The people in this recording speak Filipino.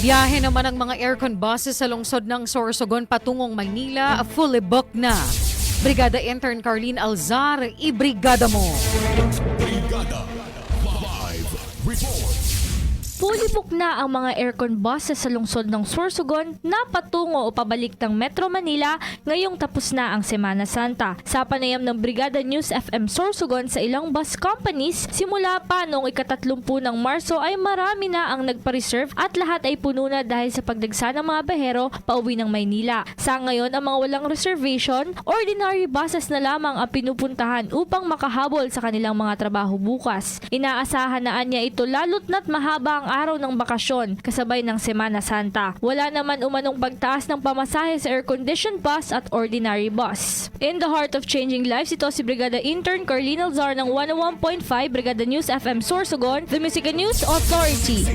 Biyahe naman ang mga aircon buses sa lungsod ng Sorsogon patungong Maynila, fully booked na. Brigada Intern Carlene Alzar, ibrigada mo! Brigada Live Report. Fully booked na ang mga aircon buses sa lungsod ng Sorsogon na patungo o pabalik ng Metro Manila ngayong tapos na ang Semana Santa. Sa panayam ng Brigada News FM Sorsogon sa ilang bus companies, simula pa noong ika-30 ng Marso ay marami na ang nagpa-reserve at lahat ay puno na dahil sa pagdagsa ng mga bahero pauwi ng Maynila. Sa ngayon, ang mga walang reservation, ordinary buses na lamang ang pinupuntahan upang makahabol sa kanilang mga trabaho bukas. Inaasahan na niya ito lalo't na't mahaba ang araw ng bakasyon kasabay ng Semana Santa. Wala naman umanong pagtaas ng pamasahe sa air-conditioned bus at ordinary bus. In the heart of changing lives, ito si Brigada Intern Carlene Alzar ng 101.5 Brigada News FM Sorsogon, the Music and News Authority.